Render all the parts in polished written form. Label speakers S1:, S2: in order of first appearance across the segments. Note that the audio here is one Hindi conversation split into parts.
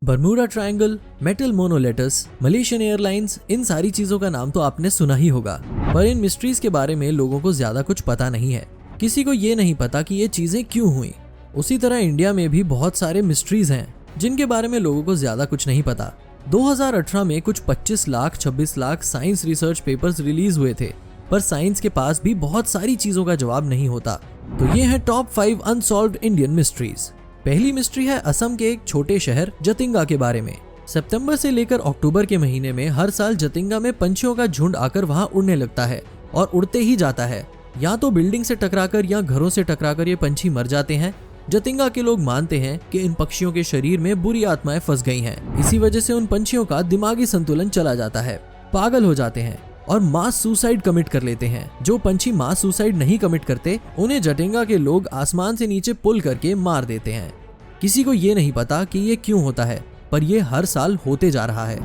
S1: Bermuda triangle, metal monoliths, Malaysian airlines, इन सारी चीजों का नाम तो आपने सुना ही होगा, पर इन मिस्ट्रीज के बारे में लोगों को ज्यादा कुछ पता नहीं है। किसी को ये नहीं पता कि ये चीजें क्यों हुई। उसी तरह इंडिया में भी बहुत सारे मिस्ट्रीज हैं जिनके बारे में लोगों को ज्यादा कुछ नहीं पता। 2018 में कुछ 25 lakh 26 lakh science research papers release हुए थे, पर साइंस के पास भी बहुत सारी चीजों का जवाब नहीं होता। तो ये है टॉप 5 अनसॉल्व्ड इंडियन मिस्ट्रीज। पहली मिस्ट्री है असम के एक छोटे शहर जतिंगा के बारे में। सितंबर से लेकर अक्टूबर के महीने में हर साल जतिंगा में पंछियों का झुंड आकर वहां उड़ने लगता है और उड़ते ही जाता है। या तो बिल्डिंग से टकराकर या घरों से टकराकर ये पंछी मर जाते हैं। जतिंगा के लोग मानते हैं कि इन पक्षियों के शरीर में बुरी आत्माएं फंस गई हैं। इसी वजह से उन पंछियों का दिमागी संतुलन चला जाता है, पागल हो जाते हैं और मास सुसाइड कमिट कर लेते हैं। जो पंछी मास सुसाइड नहीं कमिट करते उन्हें जतिंगा के लोग आसमान से नीचे पुल करके मार देते हैं। किसी को ये नहीं पता कि ये क्यों होता है, पर ये हर साल होते जा रहा है।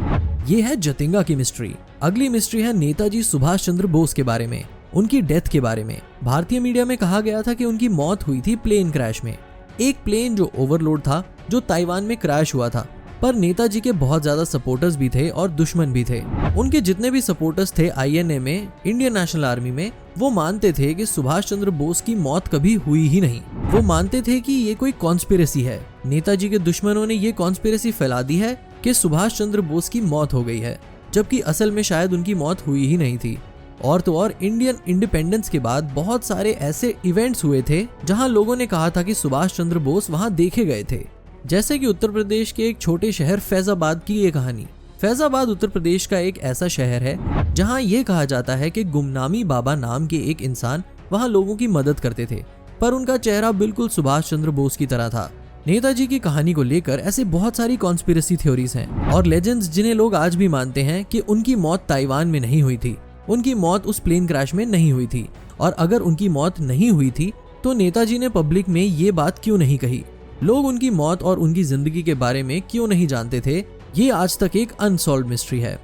S1: ये है जतिंगा की मिस्ट्री। अगली मिस्ट्री है नेताजी सुभाष चंद्र बोस के बारे में, उनकी डेथ के बारे में। भारतीय मीडिया में कहा गया था कि उनकी मौत हुई थी प्लेन क्रैश में। एक प्लेन जो ओवरलोड था, जो ताइवान में क्रैश हुआ था। पर नेताजी के बहुत ज्यादा सपोर्टर्स भी थे और दुश्मन भी थे। उनके जितने भी सपोर्टर्स थे आईएनए में, इंडियन नेशनल आर्मी में, वो मानते थे कि सुभाष चंद्र बोस की मौत कभी हुई ही नहीं। वो मानते थे कि ये कोई कॉन्स्पिरेसी है। नेताजी के दुश्मनों ने ये कॉन्स्पिरेसी फैला दी है कि सुभाष चंद्र बोस की मौत हो गई है, जबकि असल में शायद उनकी मौत हुई ही नहीं थी। और तो और इंडियन इंडिपेंडेंस के बाद बहुत सारे ऐसे इवेंट्स हुए थे जहां लोगों ने कहा था कि सुभाष चंद्र बोस वहां देखे गए थे। जैसे कि उत्तर प्रदेश के एक छोटे शहर फैजाबाद की ये कहानी। फैजाबाद उत्तर प्रदेश का एक ऐसा शहर है जहां ये कहा जाता है कि गुमनामी बाबा नाम के एक इंसान वहां लोगों की मदद करते थे, पर उनका चेहरा बिल्कुल सुभाष चंद्र बोस की तरह था। नेताजी की कहानी को लेकर ऐसे बहुत सारी कॉन्स्पिरेसी थ्योरीज हैं और लेजेंड्स जिन्हें लोग आज भी मानते हैं कि उनकी मौत ताइवान में नहीं हुई थी, उनकी मौत उस प्लेन क्रैश में नहीं हुई थी। और अगर उनकी मौत नहीं हुई थी तो नेताजी ने पब्लिक में ये बात क्यों नहीं कही? लोग उनकी मौत और उनकी जिंदगी के बारे में क्यों नहीं जानते थे? ये आज तक एक अनसॉल्व्ड मिस्ट्री है।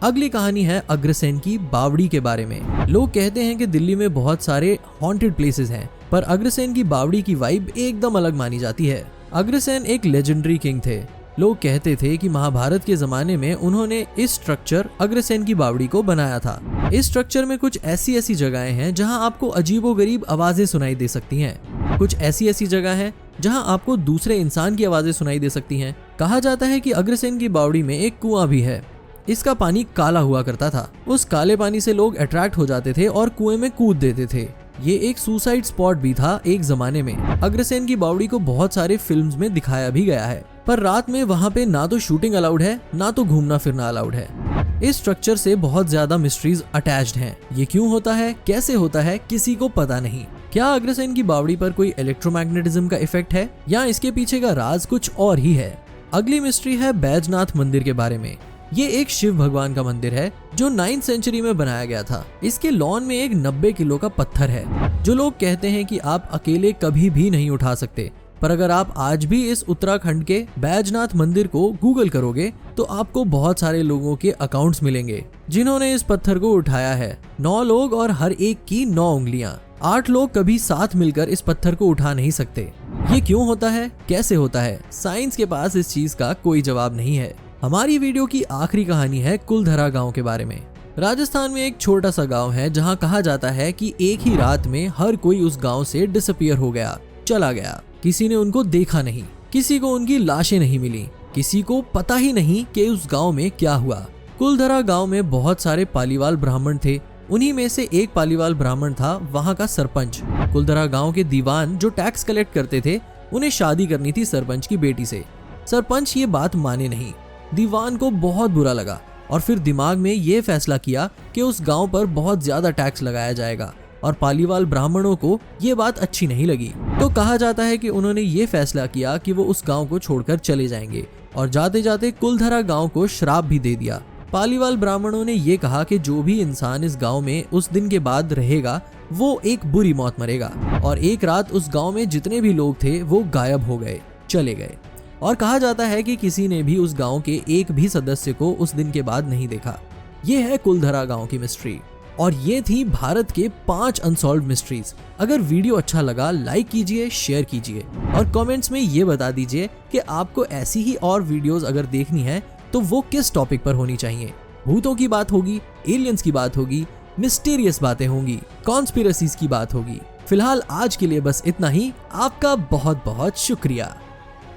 S1: अगली कहानी है अग्रसेन की बावड़ी के बारे में। लोग कहते हैं कि दिल्ली में बहुत सारे हॉन्टेड प्लेसेस हैं, पर अग्रसेन की बावड़ी की वाइब एकदम अलग मानी जाती है। अग्रसेन एक लेजेंडरी किंग थे। लोग कहते थे कि महाभारत के जमाने में उन्होंने इस स्ट्रक्चर अग्रसेन की बावड़ी को बनाया था। इस स्ट्रक्चर में कुछ ऐसी जगहें हैं जहां आपको अजीबोगरीब आवाजें सुनाई दे सकती हैं। कुछ ऐसी जगह है जहां आपको दूसरे इंसान की आवाजें सुनाई दे सकती हैं। कहा जाता है कि अग्रसेन की बावड़ी में एक कुआं भी है। इसका पानी काला हुआ करता था। उस काले पानी से लोग अट्रैक्ट हो जाते थे और कुएं में कूद देते थे। ये एक सुसाइड स्पॉट भी था एक जमाने में। अग्रसेन की बावड़ी को बहुत सारे फिल्म्स में दिखाया भी गया है, पर रात में वहाँ पे ना तो शूटिंग अलाउड है, ना तो घूमना फिरना अलाउड है। इस स्ट्रक्चर से बहुत ज्यादा मिस्ट्रीज अटैच्ड हैं। ये क्यों होता है, कैसे होता है, किसी को पता नहीं। क्या अग्रसेन की बावड़ी पर कोई इलेक्ट्रोमैग्नेटिज्म का इफेक्ट है या इसके पीछे का राज कुछ और ही है? अगली मिस्ट्री है बैजनाथ मंदिर के बारे में। ये एक शिव भगवान का मंदिर है जो 9th सेंचुरी में बनाया गया था। इसके लॉन में एक 90 किलो का पत्थर है जो लोग कहते हैं कि आप अकेले कभी भी नहीं उठा सकते। पर अगर आप आज भी इस उत्तराखंड के बैजनाथ मंदिर को गूगल करोगे तो आपको बहुत सारे लोगों के अकाउंट्स मिलेंगे जिन्होंने इस पत्थर को उठाया है। 9 लोग और हर एक की 9 उंगलियां। 8 लोग कभी साथ मिलकर इस पत्थर को उठा नहीं सकते। ये क्यों होता है, कैसे होता है? साइंस के पास इस चीज का कोई जवाब नहीं है। हमारी वीडियो की आखिरी कहानी है कुलधरा गांव के बारे में। राजस्थान में एक छोटा सा गांव है जहां कहा जाता है कि एक ही रात में हर कोई उस गांव से डिसअपीयर हो गया, चला गया। किसी ने उनको देखा नहीं, किसी को उनकी लाशें नहीं मिली, किसी को पता ही नहीं कि उस गांव में क्या हुआ। कुलधरा गांव में बहुत सारे पालीवाल ब्राह्मण थे। उन्हीं में से एक पालीवाल ब्राह्मण था वहां का सरपंच। कुलधरा गांव के दीवान जो टैक्स कलेक्ट करते थे, उन्हें शादी करनी थी सरपंच की बेटी से। सरपंच ये बात माने नहीं। दीवान को बहुत बुरा लगा और फिर दिमाग में ये फैसला किया कि उस गांव पर बहुत ज्यादा टैक्स लगाया जाएगा और पालीवाल ब्राह्मणों को ये बात अच्छी नहीं लगी। तो कहा जाता है कि उन्होंने ये फैसला किया कि वो उस गांव को छोड़कर चले जाएंगे और जाते जाते कुलधरा गांव को श्राप भी दे दिया। पालीवाल ब्राह्मणों ने ये कहा कि जो भी इंसान इस गांव में उस दिन के बाद रहेगा वो एक बुरी मौत मरेगा। और एक रात उस गांव में जितने भी लोग थे वो गायब हो गए, चले गए। और कहा जाता है कि किसी ने भी उस गांव के एक भी सदस्य को उस दिन के बाद नहीं देखा। ये है कुलधरा गांव की मिस्ट्री। और ये थी भारत के 5 अनसॉल्व्ड मिस्ट्रीज। अगर वीडियो अच्छा लगा लाइक कीजिए, शेयर कीजिए और कमेंट्स में ये बता दीजिए कि आपको ऐसी ही और वीडियोस अगर देखनी है तो वो किस टॉपिक पर होनी चाहिए। भूतों की बात होगी, एलियंस की बात होगी, मिस्टीरियस बातें होंगी, कॉन्स्पिरेसीज की बात होगी। फिलहाल आज के लिए बस इतना ही। आपका बहुत बहुत शुक्रिया।